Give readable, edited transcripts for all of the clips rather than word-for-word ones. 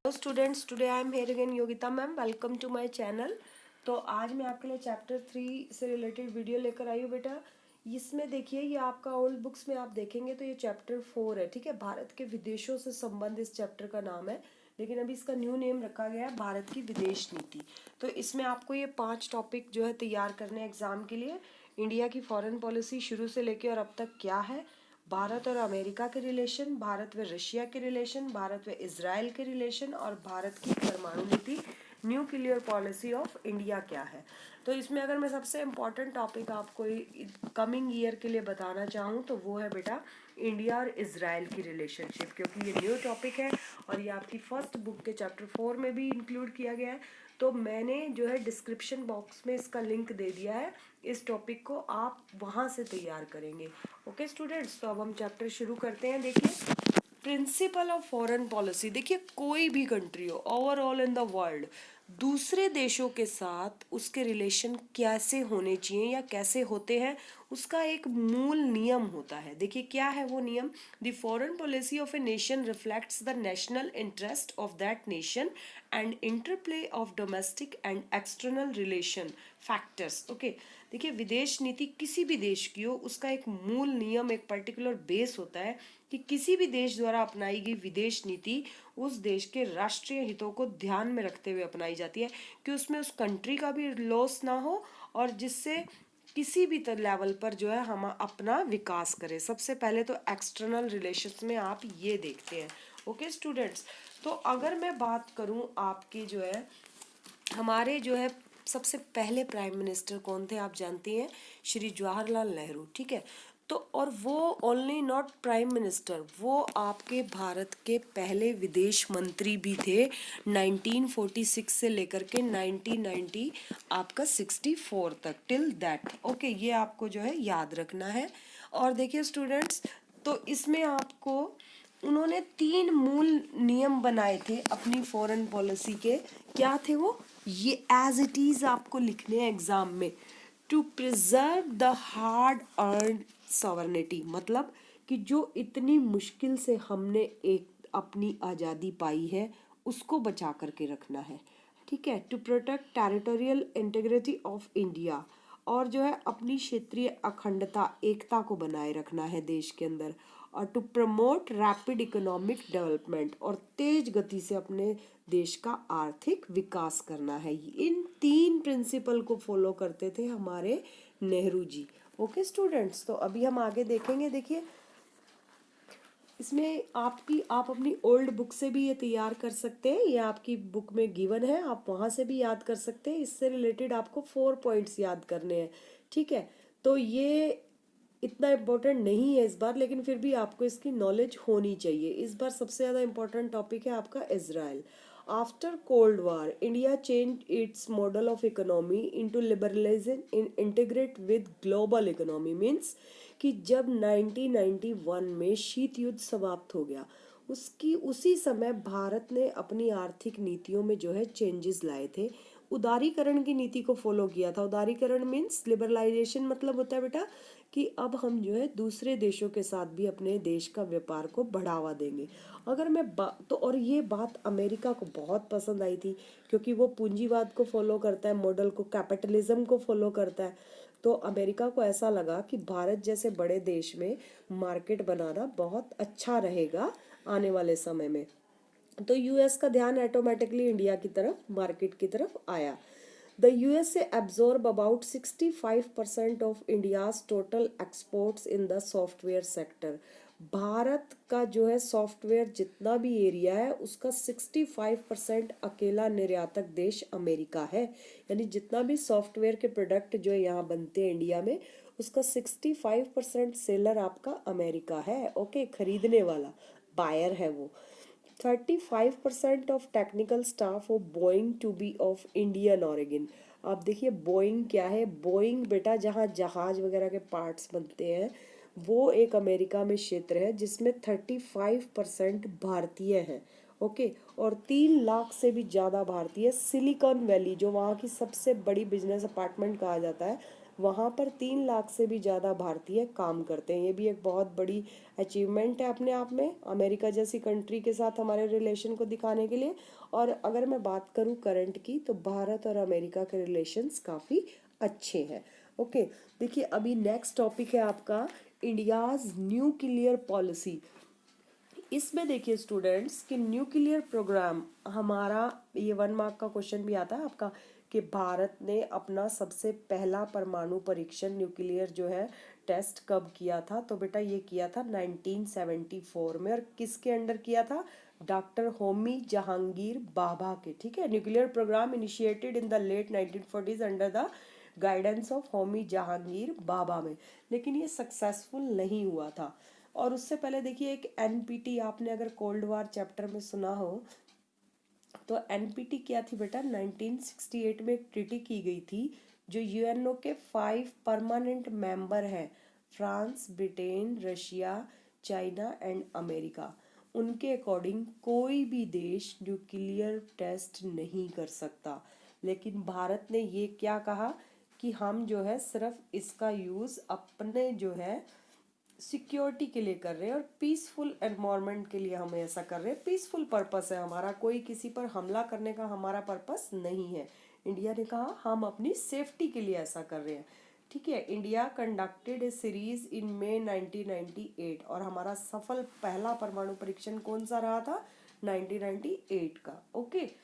Hello students, today I am here again Yogita ma'am. Welcome to my channel. तो आज मैं आपके लिए चैप्टर 3 से रिलेटेड वीडियो लेकर आई हूँ बेटा। इसमें देखिए, ये आपका ओल्ड बुक्स में आप देखेंगे तो ये चैप्टर 4 है। ठीक है, भारत के विदेशों से संबंध इस चैप्टर का नाम है, लेकिन अभी इसका न्यू नेम रखा गया है भारत की विदेश नीति। तो इसमें आपको ये 5 टॉपिक जो है तैयार करने एग्जाम के लिए। इंडिया की फॉरेन पॉलिसी शुरू से लेके और अब तक क्या है, भारत और अमेरिका के रिलेशन, भारत व रशिया के रिलेशन, भारत व इजराइल के रिलेशन और भारत की परमाणु नीति, न्यूक्लियर पॉलिसी ऑफ इंडिया क्या है। तो इसमें अगर मैं सबसे इम्पॉर्टेंट टॉपिक आपको कमिंग ईयर के लिए बताना चाहूँ तो वो है बेटा इंडिया और इजराइल की रिलेशनशिप, क्योंकि ये न्यू टॉपिक है और ये आपकी फर्स्ट बुक के चैप्टर 4 में भी इंक्लूड किया गया है। तो मैंने जो है डिस्क्रिप्शन बॉक्स में इसका लिंक दे दिया है, इस टॉपिक को आप वहाँ से तैयार करेंगे। ओके स्टूडेंट्स, तो अब हम चैप्टर शुरू करते हैं। देखिए, प्रिंसिपल ऑफ फॉरेन पॉलिसी। देखिए, कोई भी कंट्री हो ओवरऑल इन द वर्ल्ड, दूसरे देशों के साथ उसके रिलेशन कैसे होने चाहिए या कैसे होते हैं, उसका एक मूल नियम होता है। देखिए क्या है वो नियम। The foreign policy of a nation reflects the national interest of that nation and interplay of domestic and external relation factors. Okay, देखिए विदेश नीति किसी भी देश की हो, उसका एक मूल नियम, एक पर्टिकुलर बेस होता है कि किसी भी देश द्वारा अपनाई गई विदेश नीति उस देश के राष्ट्रीय हितों को ध्यान में रखते हुए अपनाई जाती है, कि उसमें उस कंट्री का भी लॉस ना हो और जिससे किसी भी लेवल पर जो है हम अपना विकास करें। सबसे पहले तो एक्सटर्नल रिलेशंस में आप ये देखते हैं। ओके स्टूडेंट्स, तो अगर मैं बात करूं आपके जो है हमारे जो है सबसे पहले प्राइम मिनिस्टर कौन थे, आप जानती हैं, श्री जवाहरलाल नेहरू। ठीक है, तो और वो ओनली नॉट प्राइम मिनिस्टर, वो आपके भारत के पहले विदेश मंत्री भी थे 1946 से लेकर के 1990 आपका 64 तक, टिल दैट। ओके, ये आपको जो है याद रखना है। और देखिए स्टूडेंट्स, तो इसमें आपको उन्होंने 3 मूल नियम बनाए थे अपनी फॉरेन पॉलिसी के। क्या थे वो, ये एज इट इज आपको लिखने हैं एग्जाम में। To preserve the hard earn sovereignty, मतलब कि जो इतनी मुश्किल से हमने एक अपनी आज़ादी पाई है उसको बचा करके रखना है। ठीक है, to protect territorial integrity of India, और जो है अपनी क्षेत्रीय अखंडता, एकता को बनाए रखना है देश के अंदर। और to promote rapid economic development, और तेज गति से अपने देश का आर्थिक विकास करना है। इन 3 प्रिंसिपल को फॉलो करते थे हमारे नेहरू जी। ओके स्टूडेंट्स, तो अभी हम आगे देखेंगे। देखिए इसमें आप अपनी ओल्ड बुक से भी ये तैयार कर सकते हैं, ये आपकी बुक में गिवन है, आप वहाँ से भी याद कर सकते हैं। इससे रिलेटेड आपको 4 पॉइंट्स याद करने हैं। ठीक है, तो ये इतना इम्पोर्टेंट नहीं है इस बार, लेकिन फिर भी आपको इसकी नॉलेज होनी चाहिए। इस बार सबसे ज़्यादा इम्पोर्टेंट टॉपिक है आपका Israel. After cold war India change its model of economy into liberalisation in integrate with global economy. Means कि जब 1991 में शीत युद्ध समाप्त हो गया, उसकी उसी समय भारत ने अपनी आर्थिक नीतियों में जो है चेंजेस लाए थे। उदारीकरण की नीति को फॉलो किया था। उदारीकरण मीन्स लिबरलाइजेशन, मतलब होता है बेटा कि अब हम जो है दूसरे देशों के साथ भी अपने देश का व्यापार को बढ़ावा देंगे। अगर मैं तो और ये बात अमेरिका को बहुत पसंद आई थी, क्योंकि वो पूंजीवाद को फॉलो करता है, मॉडल को, कैपिटलिज्म को फॉलो करता है। तो अमेरिका को ऐसा लगा कि भारत जैसे बड़े देश में मार्केट बनाना बहुत अच्छा रहेगा आने वाले समय में। तो यूएस का ध्यान ऑटोमेटिकली इंडिया की तरफ, मार्केट की तरफ आया। The USA absorb about 65% of India's total exports in the software sector. Bharat का जो है सॉफ्टवेयर जितना भी एरिया है उसका 65% अकेला निर्यातक देश अमेरिका है। यानी जितना भी सॉफ्टवेयर के प्रोडक्ट जो यहाँ बनते हैं इंडिया में, उसका 65% सेलर आपका अमेरिका है। ओके, खरीदने वाला, बायर है वो। 35% of technical staff of Boeing to be of Indian origin. आप देखिए बोइंग क्या है, बोइंग बेटा जहाँ जहाज वगैरह के पार्ट्स बनते हैं, वो एक अमेरिका में क्षेत्र है जिसमें 35% भारतीय हैं। ओके, और 3 लाख से भी ज़्यादा भारतीय सिलिकॉन वैली, जो वहाँ की सबसे बड़ी बिजनेस अपार्टमेंट कहा जाता है, वहाँ पर 3 लाख से भी ज़्यादा भारतीय काम करते हैं। ये भी एक बहुत बड़ी अचीवमेंट है अपने आप में, अमेरिका जैसी कंट्री के साथ हमारे रिलेशन को दिखाने के लिए। और अगर मैं बात करूँ करंट की, तो भारत और अमेरिका के रिलेशंस काफ़ी अच्छे हैं। ओके, देखिए अभी नेक्स्ट टॉपिक है आपका इंडियाज़ न्यूक्लियर पॉलिसी। इसमें देखिए स्टूडेंट्स कि न्यूक्लियर प्रोग्राम हमारा, ये 1 मार्क का क्वेश्चन भी आता है आपका, कि भारत ने अपना सबसे पहला परमाणु परीक्षण न्यूक्लियर जो है टेस्ट कब किया था? तो बेटा ये किया था 1974 में। और किसके अंडर किया था? डॉक्टर होमी जहांगीर बाबा के। ठीक है, nuclear program initiated in the late 1940s under the guidance of Homi Jehangir Bhabha में। लेकिन ये सक्सेसफुल नहीं हुआ था। और उससे पहले देखिए एक एनपीटी, आपने अगर कोल्ड वार चैप्टर में सुना हो तो एनपीटी क्या थी बेटा? 1968 में एक ट्रीटी की गई थी जो यूएनओ के 5 परमानेंट मेंबर हैं, France, Britain, Russia, China and America. उनके अकॉर्डिंग कोई भी देश न्यूक्लियर टेस्ट नहीं कर सकता। लेकिन भारत ने ये क्या कहा कि हम जो है सिर्फ इसका यूज़ अपने जो है सिक्योरिटी के लिए कर रहे हैं और पीसफुल एनवायरनमेंट के लिए हम ऐसा कर रहे हैं। पीसफुल पर्पस है हमारा, कोई किसी पर हमला करने का हमारा पर्पस नहीं है। इंडिया ने कहा हम अपनी सेफ्टी के लिए ऐसा कर रहे हैं। ठीक है, India conducted a series in May 1998 और हमारा सफल पहला परमाणु परीक्षण कौन सा रहा था? 1998 का। ओके,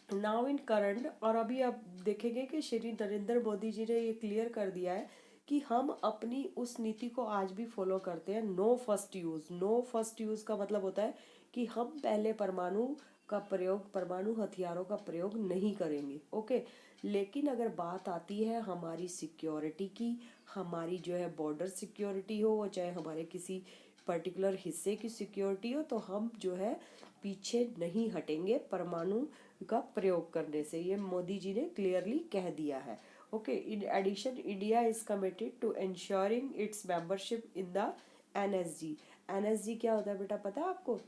नाउ इन करंट, और अभी आप देखेंगे कि श्री नरेंद्र मोदी जी ने ये क्लियर कर दिया है कि हम अपनी उस नीति को आज भी फॉलो करते हैं, no first use. No first use का मतलब होता है कि हम पहले परमाणु का प्रयोग, परमाणु हथियारों का प्रयोग नहीं करेंगे। ओके, लेकिन अगर बात आती है हमारी सिक्योरिटी की, हमारी जो है बॉर्डर सिक्योरिटी हो, वो चाहे हमारे किसी पर्टिकुलर हिस्से की सिक्योरिटी हो, तो हम जो है पीछे नहीं हटेंगे परमाणु का प्रयोग करने से। ये मोदी जी ने क्लियरली कह दिया है। Okay, in addition India is committed to ensuring its membership in the NSG. NSG क्या होता है बेटा पता है आपको?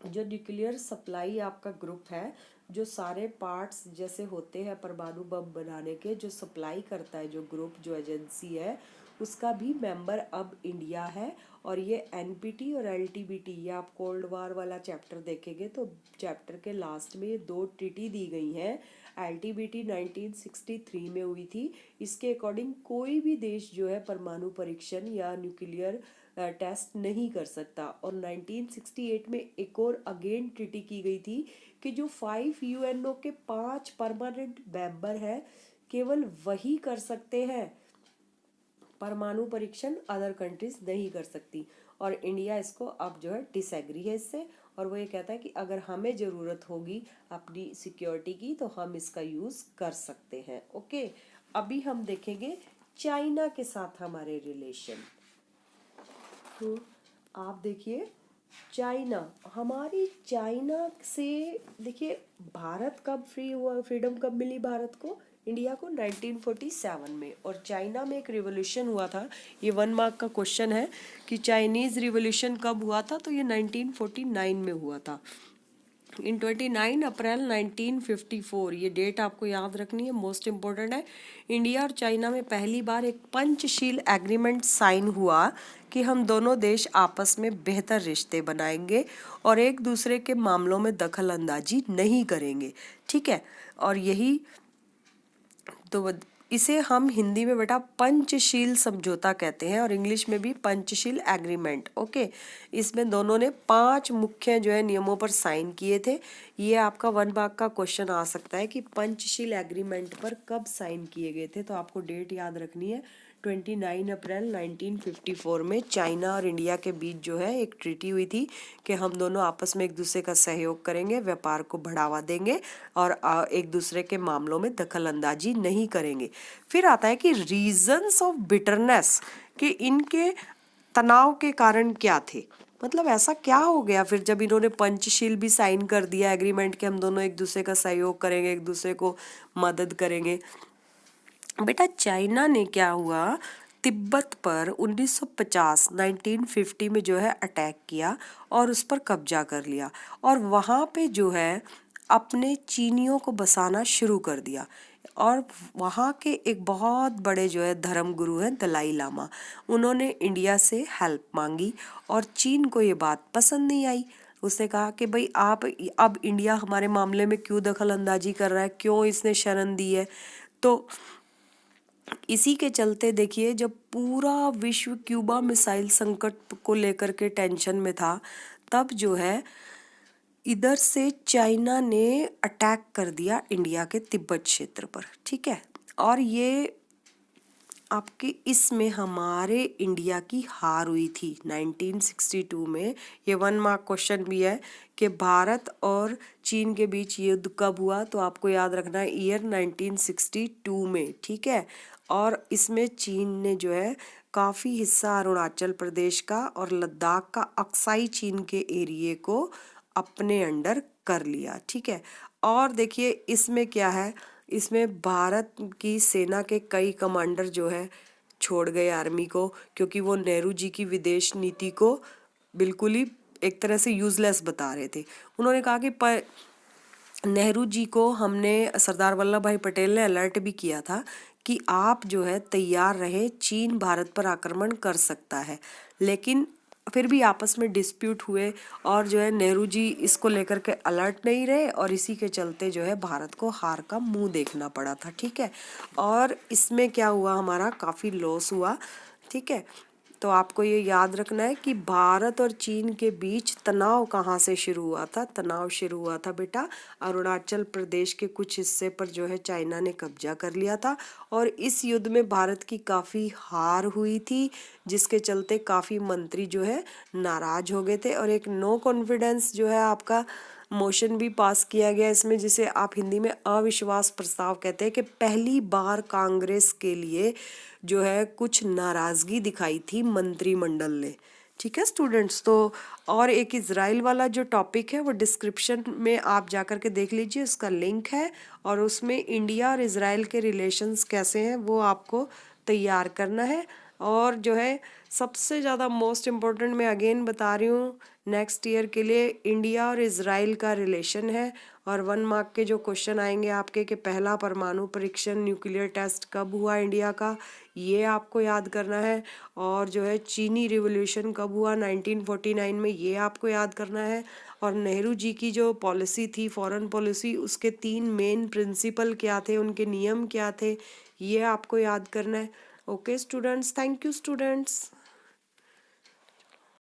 जो न्यूक्लियर सप्लाई आपका ग्रुप है, जो सारे पार्ट्स जैसे होते हैं परमाणु बम बनाने के, जो सप्लाई करता है, जो ग्रुप, जो एजेंसी है, उसका भी मेंबर अब इंडिया है। और ये एनपीटी और एलटीबीटी, ये आप कोल्ड वार वाला चैप्टर देखेंगे तो चैप्टर के लास्ट में ये 2 ट्रीटी दी गई हैं। एलटीबीटी 1963 में हुई थी। इसके अकॉर्डिंग कोई भी देश जो है परमाणु परीक्षण या न्यूक्लियर टेस्ट नहीं कर सकता। और 1968 में एक और अगेन ट्रीटी की गई थी कि जो 5 यूएनओ के 5 परमानेंट मेंबर हैं, केवल वही कर सकते हैं परमाणु परीक्षण, अदर कंट्रीज नहीं कर सकती। और इंडिया इसको अब जो है डिसएग्री है इससे, और वो ये कहता है कि अगर हमें ज़रूरत होगी अपनी सिक्योरिटी की तो हम इसका यूज़ कर सकते हैं। ओके, अभी हम देखेंगे चाइना के साथ हमारे रिलेशन। तो आप देखिए चाइना, हमारी चाइना से देखिए भारत कब फ्री हुआ, फ्रीडम कब मिली भारत को, इंडिया को 1947 में। और चाइना में एक रिवॉल्यूशन हुआ था, ये 1 मार्क का क्वेश्चन है कि चाइनीज़ रिवॉल्यूशन कब हुआ था? तो ये 1949 में हुआ था, इन 29 अप्रैल 1954। ये डेट आपको याद रखनी है, मोस्ट इम्पोर्टेंट है। इंडिया और चाइना में पहली बार एक पंचशील एग्रीमेंट साइन हुआ कि हम दोनों देश आपस में बेहतर रिश्ते बनाएंगे और एक दूसरे के मामलों में दखल अंदाजी नहीं करेंगे। ठीक है, और यही तो इसे हम हिंदी में बेटा पंचशील समझौता कहते हैं और इंग्लिश में भी पंचशील एग्रीमेंट। ओके, इसमें दोनों ने 5 मुख्य जो है नियमों पर साइन किए थे। ये आपका 1 मार्क का क्वेश्चन आ सकता है कि पंचशील एग्रीमेंट पर कब साइन किए गए थे, तो आपको डेट याद रखनी है। 29 अप्रैल 1954 में चाइना और इंडिया के बीच जो है एक ट्रीटी हुई थी कि हम दोनों आपस में एक दूसरे का सहयोग करेंगे, व्यापार को बढ़ावा देंगे और एक दूसरे के मामलों में दखल अंदाजी नहीं करेंगे। फिर आता है कि रीजंस ऑफ बिटरनेस, कि इनके तनाव के कारण क्या थे, मतलब ऐसा क्या हो गया फिर जब इन्होंने पंचशील भी साइन कर दिया एग्रीमेंट कि हम दोनों एक दूसरे का सहयोग करेंगे, एक दूसरे को मदद करेंगे। बेटा चाइना ने क्या हुआ, तिब्बत पर 1950 में जो है अटैक किया और उस पर कब्जा कर लिया और वहाँ पे जो है अपने चीनियों को बसाना शुरू कर दिया। और वहाँ के एक बहुत बड़े जो है धर्म गुरु हैं दलाई लामा, उन्होंने इंडिया से हेल्प मांगी और चीन को ये बात पसंद नहीं आई। उसने कहा कि भाई आप अब इंडिया हमारे मामले में क्यों दखल अंदाजी कर रहा है, क्यों इसने शरण दी है। तो इसी के चलते देखिए जब पूरा विश्व क्यूबा मिसाइल संकट को लेकर के टेंशन में था, तब जो है इधर से चाइना ने अटैक कर दिया इंडिया के तिब्बत क्षेत्र पर, ठीक है। और ये आपके इसमें हमारे इंडिया की हार हुई थी 1962 में। ये 1 मार्क क्वेश्चन भी है कि भारत और चीन के बीच युद्ध कब हुआ, तो आपको याद रखना है ईयर 1962 में, ठीक है। और इसमें चीन ने जो है काफ़ी हिस्सा अरुणाचल प्रदेश का और लद्दाख का अक्साई चीन के एरिए को अपने अंडर कर लिया, ठीक है। और देखिए इसमें क्या है, इसमें भारत की सेना के कई कमांडर जो है छोड़ गए आर्मी को, क्योंकि वो नेहरू जी की विदेश नीति को बिल्कुल ही एक तरह से यूजलेस बता रहे थे। उन्होंने कहा कि नेहरू जी को हमने, सरदार वल्लभ भाई पटेल ने अलर्ट भी किया था कि आप जो है तैयार रहे, चीन भारत पर आक्रमण कर सकता है। लेकिन फिर भी आपस में डिस्प्यूट हुए और जो है नेहरू जी इसको लेकर के अलर्ट नहीं रहे और इसी के चलते जो है भारत को हार का मुंह देखना पड़ा था, ठीक है। और इसमें क्या हुआ, हमारा काफ़ी लॉस हुआ, ठीक है। तो आपको ये याद रखना है कि भारत और चीन के बीच तनाव कहाँ से शुरू हुआ था। तनाव शुरू हुआ था बेटा अरुणाचल प्रदेश के कुछ हिस्से पर जो है चाइना ने कब्जा कर लिया था और इस युद्ध में भारत की काफ़ी हार हुई थी, जिसके चलते काफ़ी मंत्री जो है नाराज हो गए थे और एक नो कॉन्फिडेंस जो है आपका मोशन भी पास किया गया इसमें, जिसे आप हिंदी में अविश्वास प्रस्ताव कहते हैं, कि पहली बार कांग्रेस के लिए जो है कुछ नाराजगी दिखाई थी मंत्रिमंडल ने, ठीक है स्टूडेंट्स। तो और एक इज़राइल वाला जो टॉपिक है वो डिस्क्रिप्शन में आप जाकर के देख लीजिए, उसका लिंक है और उसमें इंडिया और इज़राइल के रिलेशंस कैसे हैं वो आपको तैयार करना है। और जो है सबसे ज़्यादा मोस्ट इम्पोर्टेंट मैं अगेन बता रही हूँ नेक्स्ट ईयर के लिए इंडिया और इज़राइल का रिलेशन है। और 1 मार्क के जो क्वेश्चन आएंगे आपके कि पहला परमाणु परीक्षण न्यूक्लियर टेस्ट कब हुआ इंडिया का, ये आपको याद करना है। और जो है चीनी रिवॉल्यूशन कब हुआ 1949 में, ये आपको याद करना है। और नेहरू जी की जो पॉलिसी थी फॉरेन पॉलिसी, उसके 3 मेन प्रिंसिपल क्या थे, उनके नियम क्या थे, ये आपको याद करना है। Okay students, thank you students.